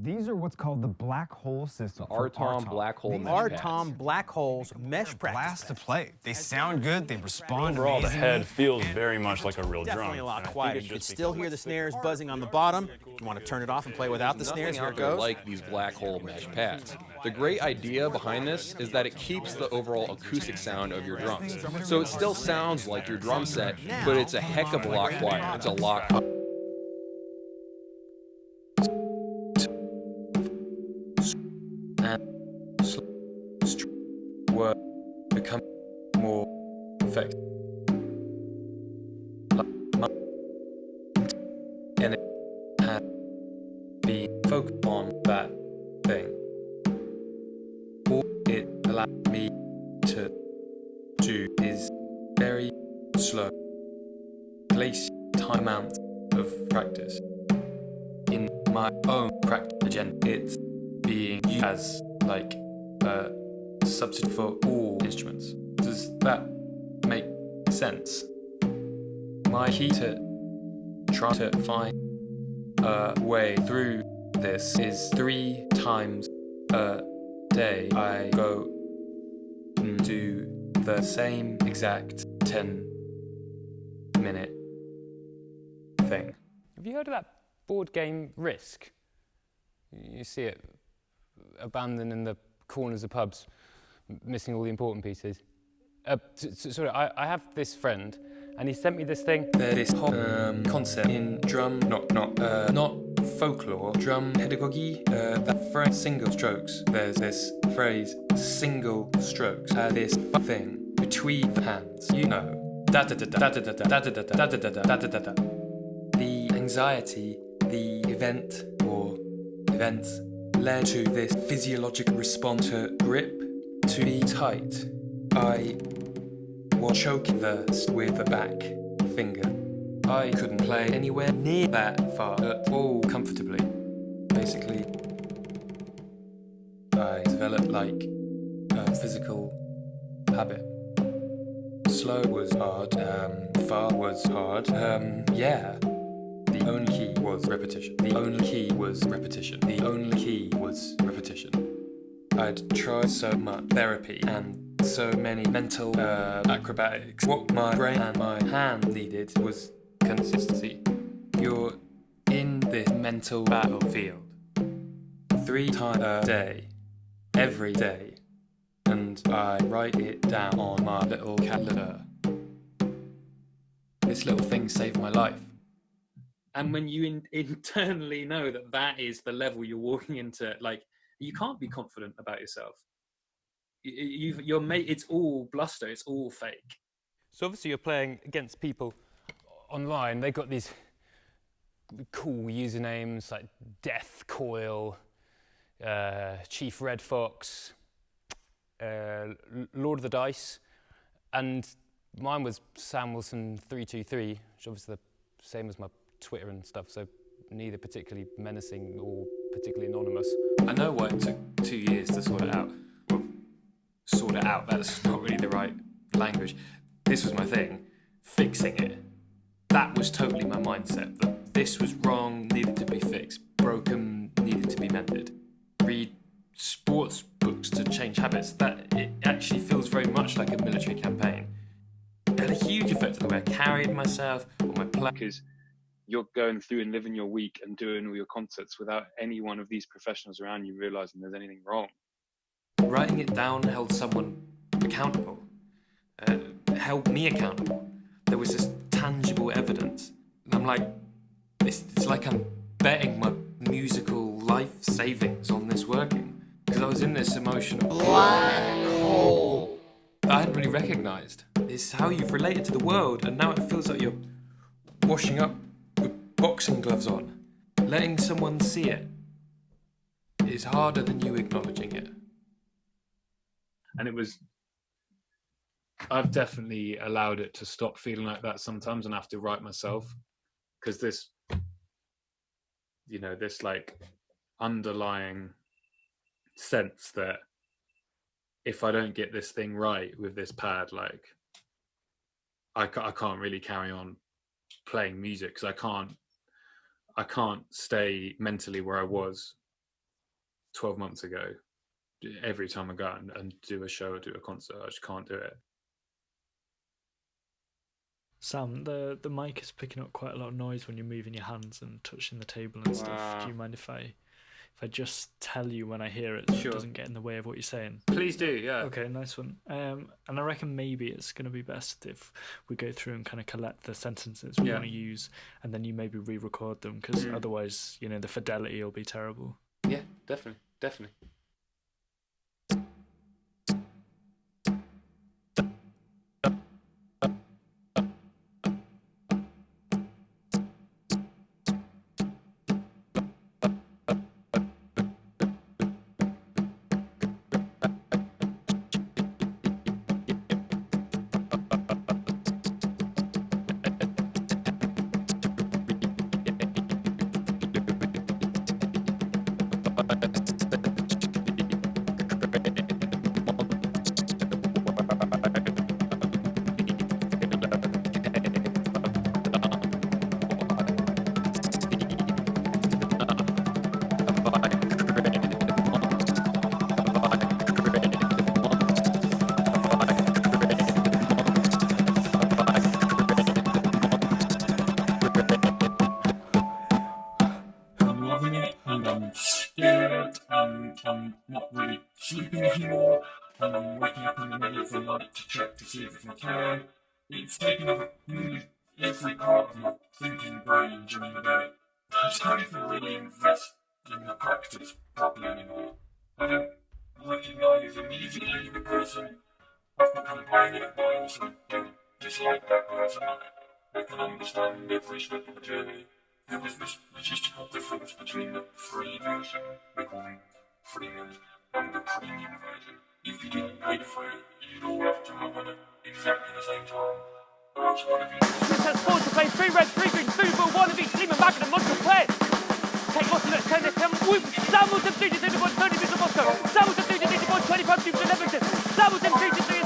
These are what's called the black hole system. The RTOM black hole mesh pads. RTOM black holes mesh practice Blast to pads. play. They sound good. They respond Overall, the amazingly. head feels very much like a real drum. Definitely a lot and I think quieter. it's You can just still hear the snares buzzing on the bottom. If you want to turn it off and play without the snares, here it Nothing out there goes. like these black hole mesh pads. The great idea behind this is that it keeps the overall acoustic sound of your drums. So it still sounds like your drum set, but it's a heck of a lot quieter. It's a lot. Work become more effective. And it had been focused on that thing. All it allowed me to do is very slow, glacial time amount of practice. In my own practice agenda, it's being used as like a substitute for all instruments. Does that make sense? My key to try to find a way through this is 3 times a day I go and do the same exact 10-minute thing. Have you heard of that board game Risk? You see it abandoned in the corners of pubs, missing all the important pieces. Sorry, I have this friend, and he sent me this thing. There's this whole concept in drum, not folklore, drum pedagogy, that phrase single strokes. There's this phrase single strokes, this thing between the hands, you know. Da da da da da da da da da da da da da da da. The anxiety, the event or events led to this physiological response to grip to be tight. I was choking with the back finger. I couldn't play anywhere near that far at all comfortably. Basically, I developed like a physical habit. Slow was hard, far was hard, yeah. The only key was repetition. The only key was repetition. The only key was repetition. I'd tried so much therapy and so many mental acrobatics. What my brain and my hand needed was consistency. You're in this mental battlefield 3 times a day, every day, and I write it down on my little calendar. This little thing saved my life. And when you internally know that that is the level you're walking into, like, you can't be confident about yourself. You're made. It's all bluster. It's all fake. So obviously you're playing against people online. They've got these cool usernames like Death Coil, Chief Red Fox, Lord of the Dice, and mine was Sam Wilson 323, which is obviously the same as my Twitter and stuff, so neither particularly menacing or particularly anonymous. I know why it took 2 years to sort it out. Well, sort it out, that's not really the right language. This was my thing, fixing it. That was totally my mindset, that this was wrong, needed to be fixed, broken, needed to be mended. Read sports books to change habits, that it actually feels very much like a military campaign. It had a huge effect on the way I carried myself, on my play. Because you're going through and living your week and doing all your concerts without any one of these professionals around you realizing there's anything wrong. Writing it down held someone accountable, held me accountable. There was this tangible evidence. And I'm like, it's like I'm betting my musical life savings on this working. Because I was in this emotional black hole that I hadn't really recognised. It's how you've related to the world, and now it feels like you're washing up with boxing gloves on. Letting someone see it is harder than you acknowledging it. And I've definitely allowed it to stop feeling like that sometimes and have to write myself, because this like underlying sense that if I don't get this thing right with this pad, like I can't really carry on playing music, because I can't stay mentally where I was 12 months ago every time I go out and do a show or do a concert. I just can't do it. Sam, the mic is picking up quite a lot of noise when you're moving your hands and touching the table and stuff. Do you mind if I just tell you when I hear it so it doesn't get in the way of what you're saying? Please do, yeah. Okay, nice one. And I reckon maybe it's going to be best if we go through and kind of collect the sentences we want to use, and then you maybe re-record them, because otherwise, you know, the fidelity will be terrible. Yeah, definitely. I'm not really sleeping anymore, and I'm waking up in the middle of the night to check to see if I can. It's taken up nearly every part of my thinking brain during the day. I don't even really invest in the practice properly anymore. I don't recognise immediately the person I've become playing it, but I also don't dislike that person. I can understand every step of the journey. There was this logistical difference between the free version, recording freemium, and the premium version. If you didn't pay for it, you'd all have to have it exactly the same time. Or else one of you... This has four to play, 3 red, 3 green, 2 blue, 1 of each team and back and Moscow play. Take Moscow, let's turn this down. Whoop! Samuels and 3 to 30 30 minutes of Moscow. Samuels and 3 to 30 25 to 11. Samuels and 3 to 3